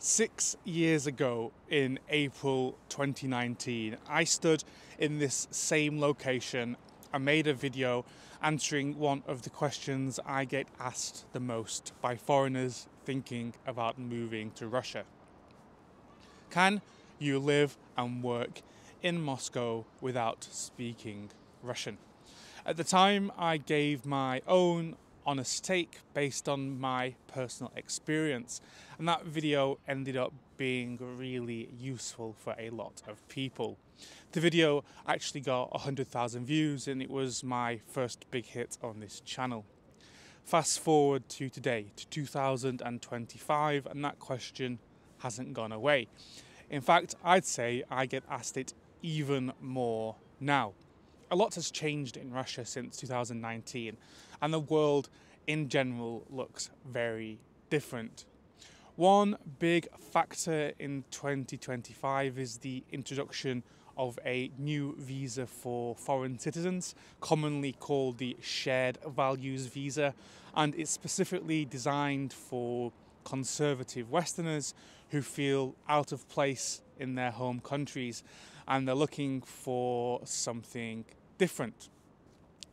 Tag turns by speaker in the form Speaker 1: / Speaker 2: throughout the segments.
Speaker 1: 6 years ago, in April 2019, I stood in this same location and made a video answering one of the questions I get asked the most by foreigners thinking about moving to Russia. Can you live and work in Moscow without speaking Russian? At the time, I gave my own honest take based on my personal experience, and that video ended up being really useful for a lot of people. The video actually got 100,000 views, and it was my first big hit on this channel. Fast forward to today, to 2025, and that question hasn't gone away. In fact, I'd say I get asked it even more now. A lot has changed in Russia since 2019, and the world in general looks very different. One big factor in 2025 is the introduction of a new visa for foreign citizens, commonly called the Shared Values Visa, and it's specifically designed for conservative Westerners who feel out of place in their home countries and they're looking for something different.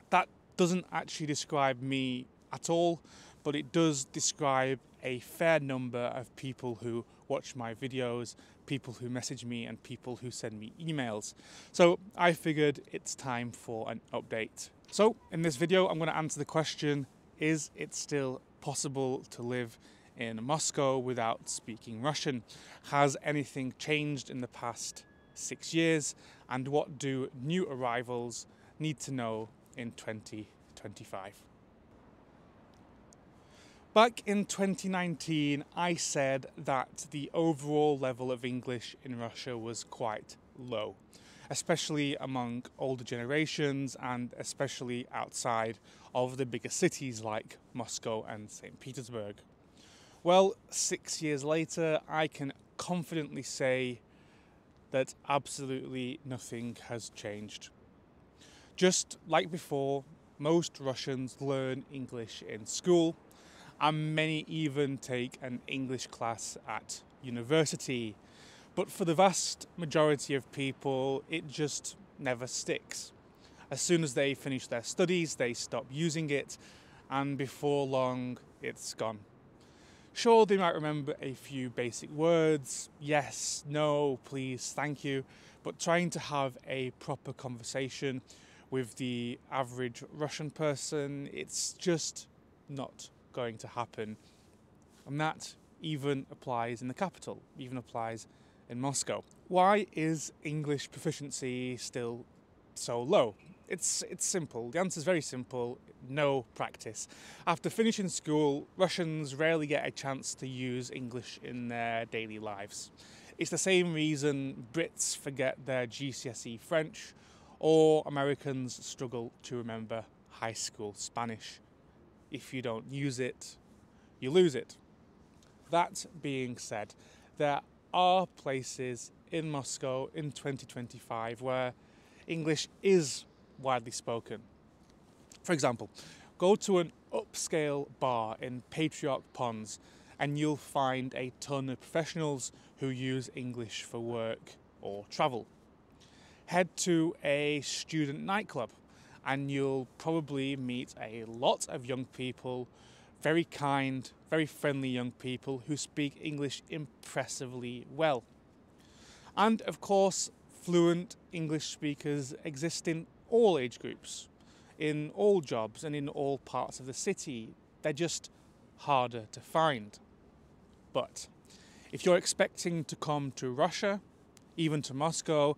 Speaker 1: That doesn't actually describe me at all, but it does describe a fair number of people who watch my videos, people who message me, and people who send me emails. So I figured it's time for an update. So in this video, I'm going to answer the question, is it still possible to live in Moscow without speaking Russian? Has anything changed in the past 6 years? And what do new arrivals need to know in 2025? Back in 2019, I said that the overall level of English in Russia was quite low, especially among older generations and especially outside of the bigger cities like Moscow and St. Petersburg. Well, 6 years later, I can confidently say that absolutely nothing has changed. Just like before, most Russians learn English in school, and many even take an English class at university. But for the vast majority of people, it just never sticks. As soon as they finish their studies, they stop using it, and before long, it's gone. Sure, they might remember a few basic words, yes, no, please, thank you, but trying to have a proper conversation with the average Russian person, it's just not going to happen. And that even applies in the capital, even applies in Moscow. Why is English proficiency still so low? It's simple. The answer is very simple. No practice. After finishing school, Russians rarely get a chance to use English in their daily lives. It's the same reason Brits forget their GCSE French, or Americans struggle to remember high school Spanish. If you don't use it, you lose it. That being said, there are places in Moscow in 2025 where English is widely spoken. For example, go to an upscale bar in Patriarch Ponds and you'll find a ton of professionals who use English for work or travel. Head to a student nightclub and you'll probably meet a lot of young people, very kind, very friendly young people who speak English impressively well. And of course, fluent English speakers exist in all age groups, in all jobs and in all parts of the city. They're just harder to find. But if you're expecting to come to Russia, even to Moscow,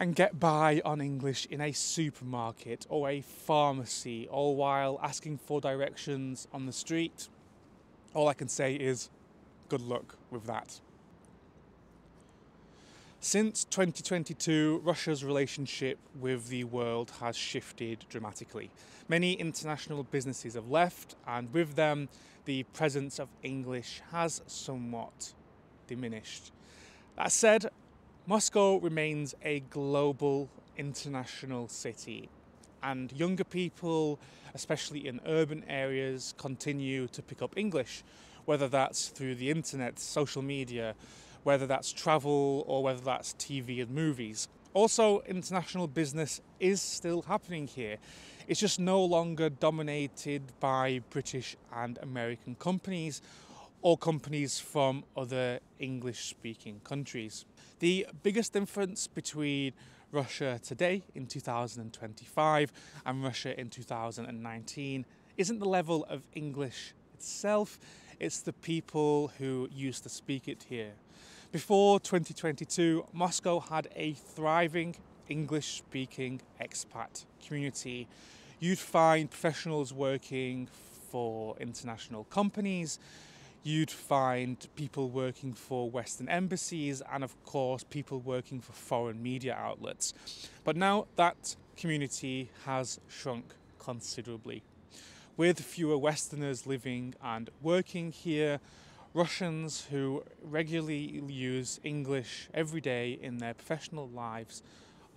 Speaker 1: and get by on English in a supermarket or a pharmacy, all while asking for directions on the street, all I can say is good luck with that. Since 2022, Russia's relationship with the world has shifted dramatically. Many international businesses have left, and with them, the presence of English has somewhat diminished. That said, Moscow remains a global, international city, and younger people, especially in urban areas, continue to pick up English, whether that's through the internet, social media, whether that's travel, or whether that's TV and movies. Also, international business is still happening here. It's just no longer dominated by British and American companies or companies from other English-speaking countries. The biggest difference between Russia today in 2025 and Russia in 2019 isn't the level of English itself, it's the people who used to speak it here. Before 2022, Moscow had a thriving English-speaking expat community. You'd find professionals working for international companies, you'd find people working for Western embassies, and of course people working for foreign media outlets. But now that community has shrunk considerably. With fewer Westerners living and working here, Russians who regularly use English every day in their professional lives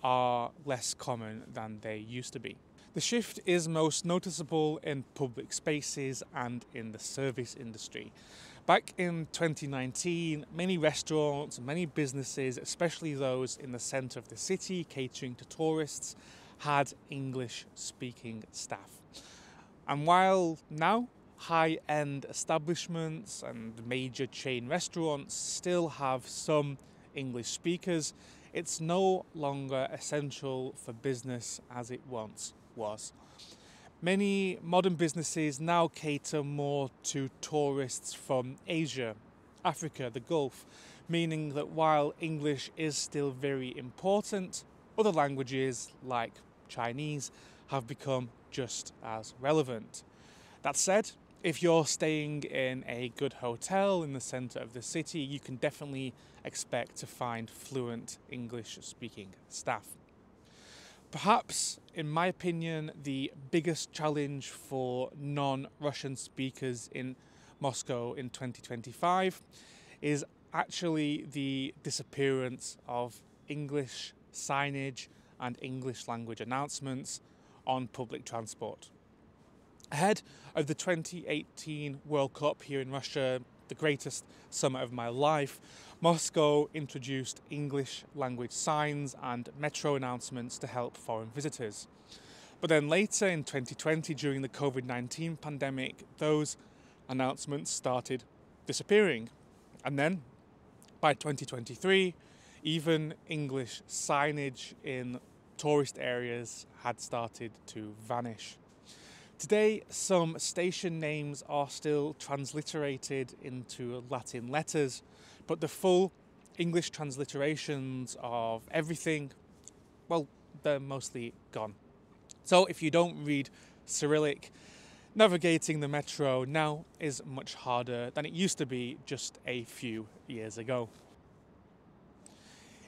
Speaker 1: are less common than they used to be. The shift is most noticeable in public spaces and in the service industry. Back in 2019, many restaurants, many businesses, especially those in the centre of the city catering to tourists, had English-speaking staff. And while now high-end establishments and major chain restaurants still have some English speakers, it's no longer essential for business as it once was. Many modern businesses now cater more to tourists from Asia, Africa, the Gulf, meaning that while English is still very important, other languages like Chinese have become just as relevant. That said, if you're staying in a good hotel in the centre of the city, you can definitely expect to find fluent English-speaking staff. Perhaps, in my opinion, the biggest challenge for non-Russian speakers in Moscow in 2025 is actually the disappearance of English signage and English language announcements on public transport. Ahead of the 2018 World Cup here in Russia, the greatest summer of my life, Moscow introduced English language signs and metro announcements to help foreign visitors. But then later in 2020, during the COVID-19 pandemic, those announcements started disappearing. And then by 2023, even English signage in tourist areas had started to vanish. Today, some station names are still transliterated into Latin letters, but the full English transliterations of everything, well, they're mostly gone. So if you don't read Cyrillic, navigating the metro now is much harder than it used to be just a few years ago.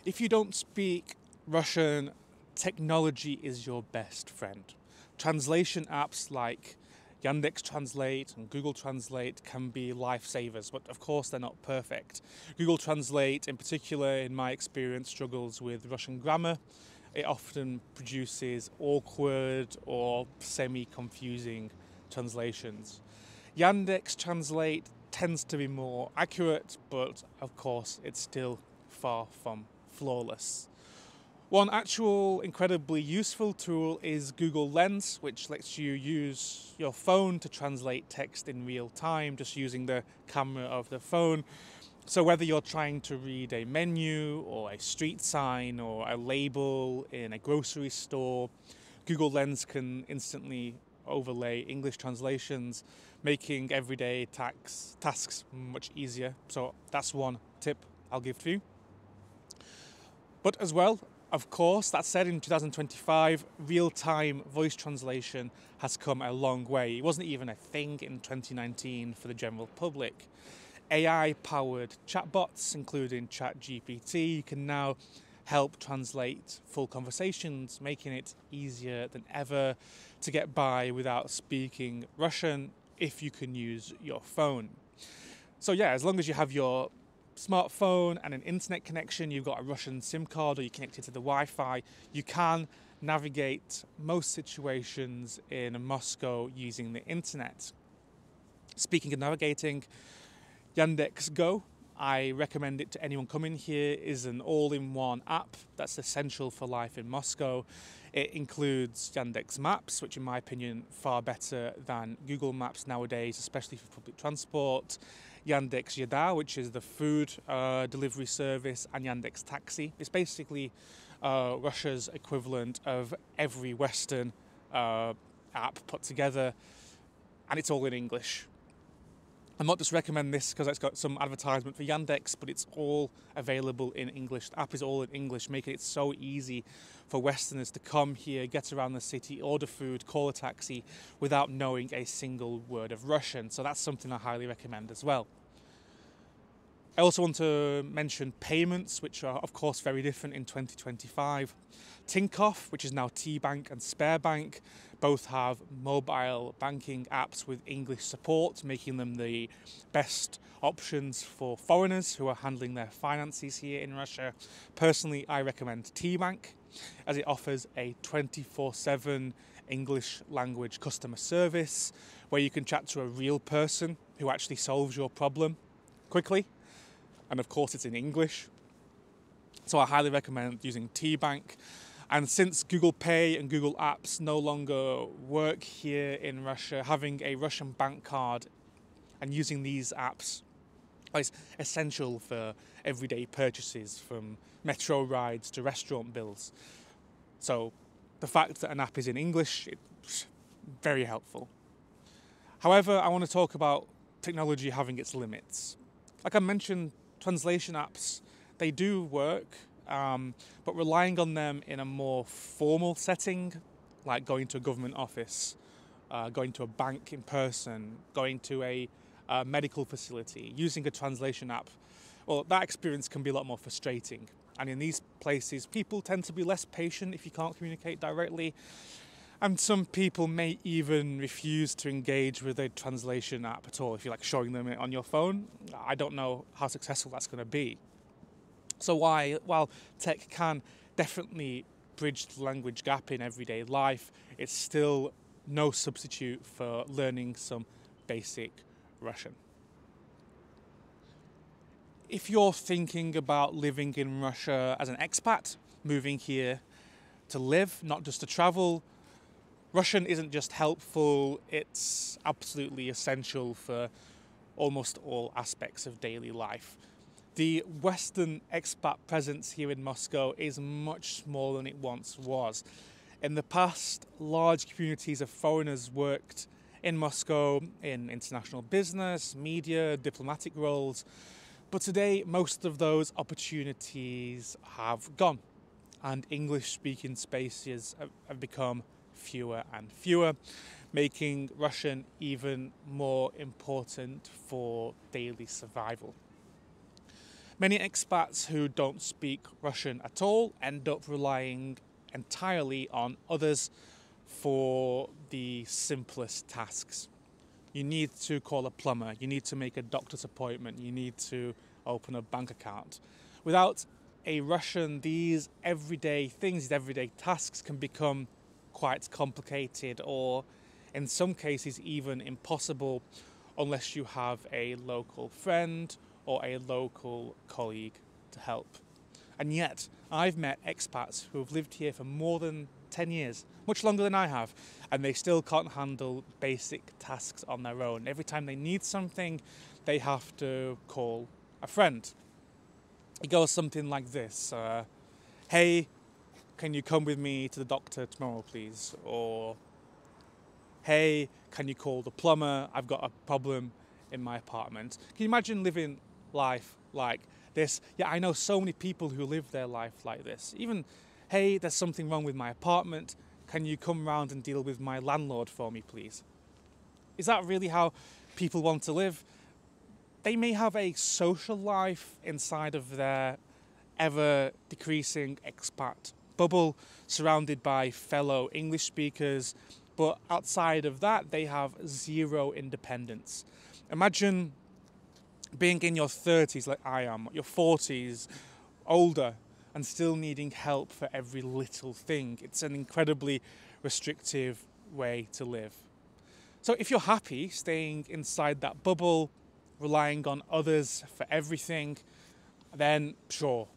Speaker 1: If you don't speak Russian, technology is your best friend. Translation apps like Yandex Translate and Google Translate can be lifesavers, but of course they're not perfect. Google Translate, in particular, in my experience, struggles with Russian grammar. It often produces awkward or semi-confusing translations. Yandex Translate tends to be more accurate, but of course it's still far from flawless. One actual incredibly useful tool is Google Lens, which lets you use your phone to translate text in real time, just using the camera of the phone. So whether you're trying to read a menu or a street sign or a label in a grocery store, Google Lens can instantly overlay English translations, making everyday tasks much easier. So that's one tip I'll give to you. But as well, of course, that said, in 2025, real-time voice translation has come a long way. It wasn't even a thing in 2019 for the general public. AI-powered chatbots, including ChatGPT, can now help translate full conversations, making it easier than ever to get by without speaking Russian if you can use your phone. So yeah, as long as you have your smartphone and an internet connection, you've got a Russian SIM card or you're connected to the Wi-Fi, you can navigate most situations in Moscow using the internet. Speaking of navigating, Yandex Go, I recommend it to anyone coming here, is an all-in-one app that's essential for life in Moscow. It includes Yandex Maps, which in my opinion far better than Google Maps nowadays, especially for public transport. Yandex Yeda, which is the food delivery service, and Yandex Taxi. It's basically Russia's equivalent of every Western app put together, and it's all in English. I'm not just recommend this because it's got some advertisement for Yandex, but it's all available in English. The app is all in English, making it so easy for Westerners to come here, get around the city, order food, call a taxi without knowing a single word of Russian. So that's something I highly recommend as well. I also want to mention payments, which are of course very different in 2025. Tinkoff, which is now T-Bank, and Sberbank both have mobile banking apps with English support, making them the best options for foreigners who are handling their finances here in Russia. Personally, I recommend T-Bank as it offers a 24/7 English language customer service where you can chat to a real person who actually solves your problem quickly. And of course it's in English. So I highly recommend using T-Bank. And since Google Pay and Google Apps no longer work here in Russia, having a Russian bank card and using these apps is essential for everyday purchases, from metro rides to restaurant bills. So the fact that an app is in English, it's very helpful. However, I want to talk about technology having its limits. Like I mentioned, translation apps, they do work, but relying on them in a more formal setting, like going to a government office, going to a bank in person, going to a medical facility, using a translation app, well, that experience can be a lot more frustrating. And in these places, people tend to be less patient if you can't communicate directly. And some people may even refuse to engage with a translation app at all if you're like showing them it on your phone. I don't know how successful that's going to be. So while tech can definitely bridge the language gap in everyday life, it's still no substitute for learning some basic Russian. If you're thinking about living in Russia as an expat, moving here to live, not just to travel, Russian isn't just helpful, it's absolutely essential for almost all aspects of daily life. The Western expat presence here in Moscow is much smaller than it once was. In the past, large communities of foreigners worked in Moscow in international business, media, diplomatic roles, but today most of those opportunities have gone, and English-speaking spaces have become fewer and fewer, making Russian even more important for daily survival. Many expats who don't speak Russian at all end up relying entirely on others for the simplest tasks. You need to call a plumber, you need to make a doctor's appointment, you need to open a bank account. Without a Russian, these everyday things, these everyday tasks can become quite complicated, or in some cases even impossible, unless you have a local friend or a local colleague to help. And yet, I've met expats who have lived here for more than 10 years, much longer than I have, and they still can't handle basic tasks on their own. Every time they need something, they have to call a friend. It goes something like this: hey, can you come with me to the doctor tomorrow, please? Or, hey, can you call the plumber? I've got a problem in my apartment. Can you imagine living life like this? Yeah, I know so many people who live their life like this. Even, hey, there's something wrong with my apartment. Can you come round and deal with my landlord for me, please? Is that really how people want to live? They may have a social life inside of their ever-decreasing expat bubble, surrounded by fellow English speakers, but outside of that, they have zero independence. Imagine being in your 30s like I am, your 40s, older, and still needing help for every little thing. It's an incredibly restrictive way to live. So if you're happy staying inside that bubble, relying on others for everything, then sure,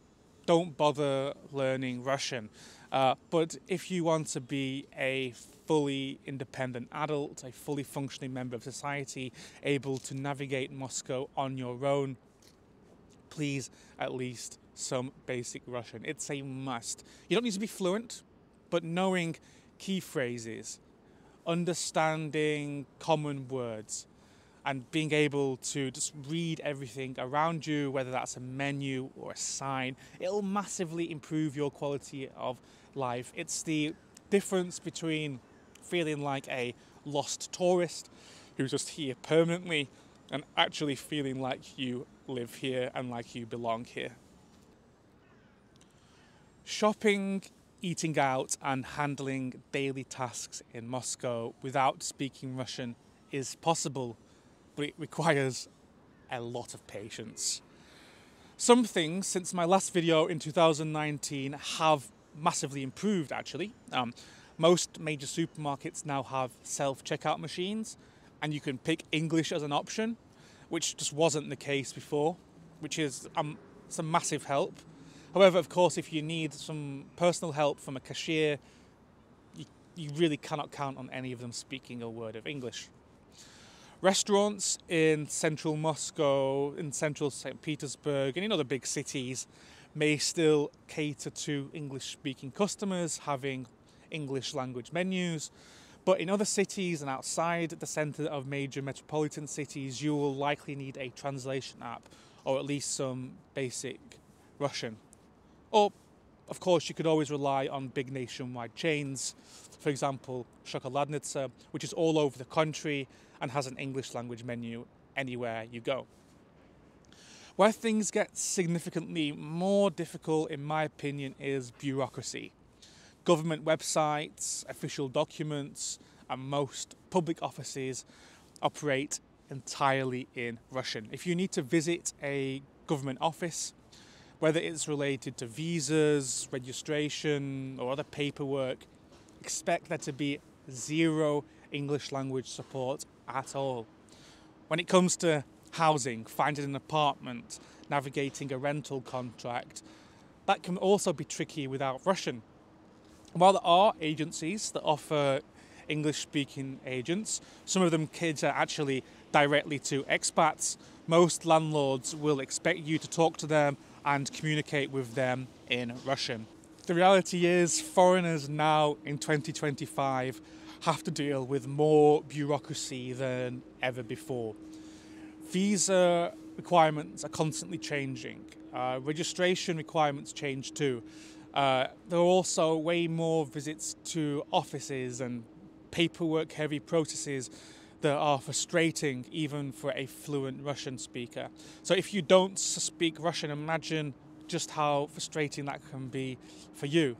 Speaker 1: don't bother learning Russian. But if you want to be a fully independent adult, a fully functioning member of society, able to navigate Moscow on your own, please at least some basic Russian. It's a must. You don't need to be fluent, but knowing key phrases, understanding common words, and being able to just read everything around you, whether that's a menu or a sign, it'll massively improve your quality of life. It's the difference between feeling like a lost tourist who's just here permanently and actually feeling like you live here and like you belong here. Shopping, eating out, and handling daily tasks in Moscow without speaking Russian is possible, but it requires a lot of patience. Some things since my last video in 2019 have massively improved actually. Most major supermarkets now have self-checkout machines and you can pick English as an option, which just wasn't the case before, which is some massive help. However, of course, if you need some personal help from a cashier, you really cannot count on any of them speaking a word of English. Restaurants in central Moscow, in central St. Petersburg, and in other big cities may still cater to English-speaking customers, having English language menus. But in other cities and outside the centre of major metropolitan cities, you will likely need a translation app or at least some basic Russian. Or, of course, you could always rely on big nationwide chains. For example, Shokoladnitsa, which is all over the country and has an English language menu anywhere you go. Where things get significantly more difficult, in my opinion, is bureaucracy. Government websites, official documents, and most public offices operate entirely in Russian. If you need to visit a government office, whether it's related to visas, registration, or other paperwork, expect there to be zero English language support at all. When it comes to housing, finding an apartment, navigating a rental contract, that can also be tricky without Russian. While there are agencies that offer English-speaking agents, some of them cater actually directly to expats, most landlords will expect you to talk to them and communicate with them in Russian. The reality is, foreigners now in 2025 have to deal with more bureaucracy than ever before. Visa requirements are constantly changing. Registration requirements change too. There are also way more visits to offices and paperwork-heavy processes that are frustrating even for a fluent Russian speaker. So if you don't speak Russian, imagine just how frustrating that can be for you.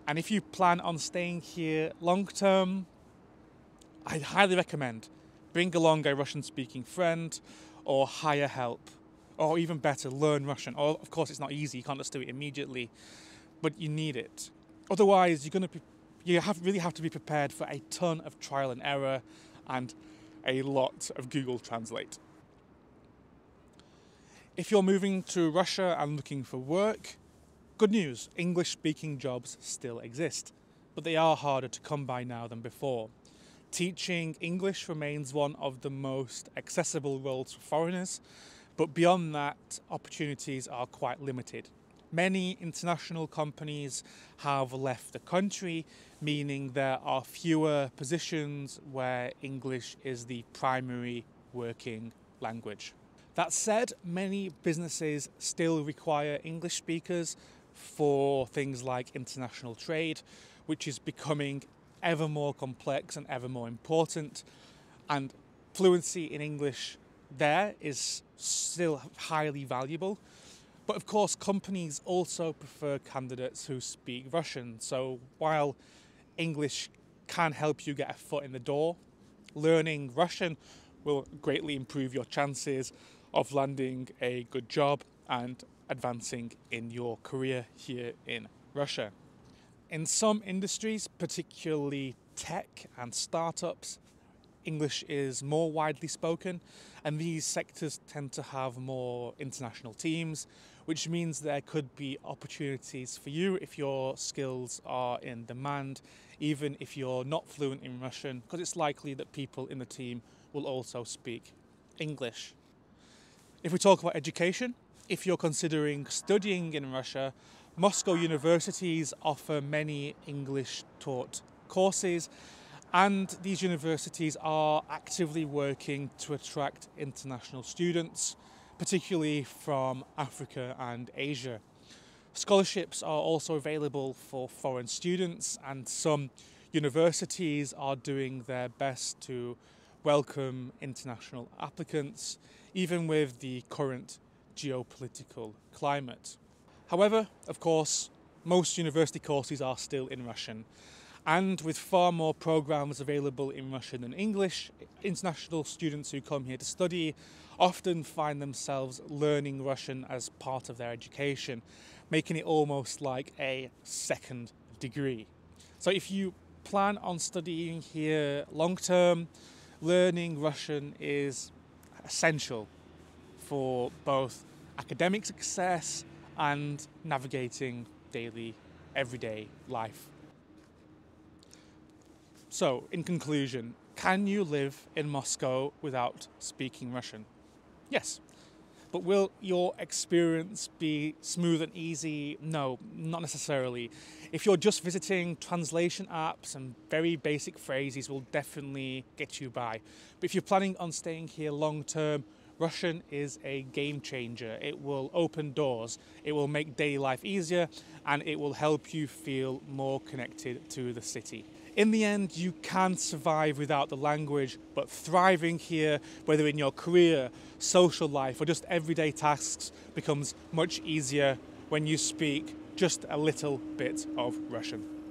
Speaker 1: And if you plan on staying here long term, I highly recommend bring along a Russian-speaking friend or hire help, or even better, learn Russian. Or, of course, it's not easy, you can't just do it immediately, but you need it. Otherwise, you really have to be prepared for a ton of trial and error and a lot of Google Translate. If you're moving to Russia and looking for work, good news, English-speaking jobs still exist, but they are harder to come by now than before. Teaching English remains one of the most accessible roles for foreigners, but beyond that, opportunities are quite limited. Many international companies have left the country, meaning there are fewer positions where English is the primary working language. That said, many businesses still require English speakers for things like international trade, which is becoming ever more complex and ever more important. And fluency in English there is still highly valuable. But of course, companies also prefer candidates who speak Russian. So while English can help you get a foot in the door, learning Russian will greatly improve your chances of landing a good job and advancing in your career here in Russia. In some industries, particularly tech and startups, English is more widely spoken, and these sectors tend to have more international teams, which means there could be opportunities for you if your skills are in demand, even if you're not fluent in Russian, because it's likely that people in the team will also speak English. If we talk about education, if you're considering studying in Russia, Moscow universities offer many English-taught courses, and these universities are actively working to attract international students, particularly from Africa and Asia. Scholarships are also available for foreign students, and some universities are doing their best to welcome international applicants, even with the current geopolitical climate. However, of course, most university courses are still in Russian, and with far more programs available in Russian than English, international students who come here to study often find themselves learning Russian as part of their education, making it almost like a second degree. So if you plan on studying here long term, learning Russian is essential for both academic success and navigating daily, everyday life. So, in conclusion, can you live in Moscow without speaking Russian? Yes. But will your experience be smooth and easy? No, not necessarily. If you're just visiting, translation apps and very basic phrases will definitely get you by. But if you're planning on staying here long term, Russian is a game changer. It will open doors, it will make daily life easier, and it will help you feel more connected to the city. In the end, you can survive without the language, but thriving here, whether in your career, social life, or just everyday tasks, becomes much easier when you speak just a little bit of Russian.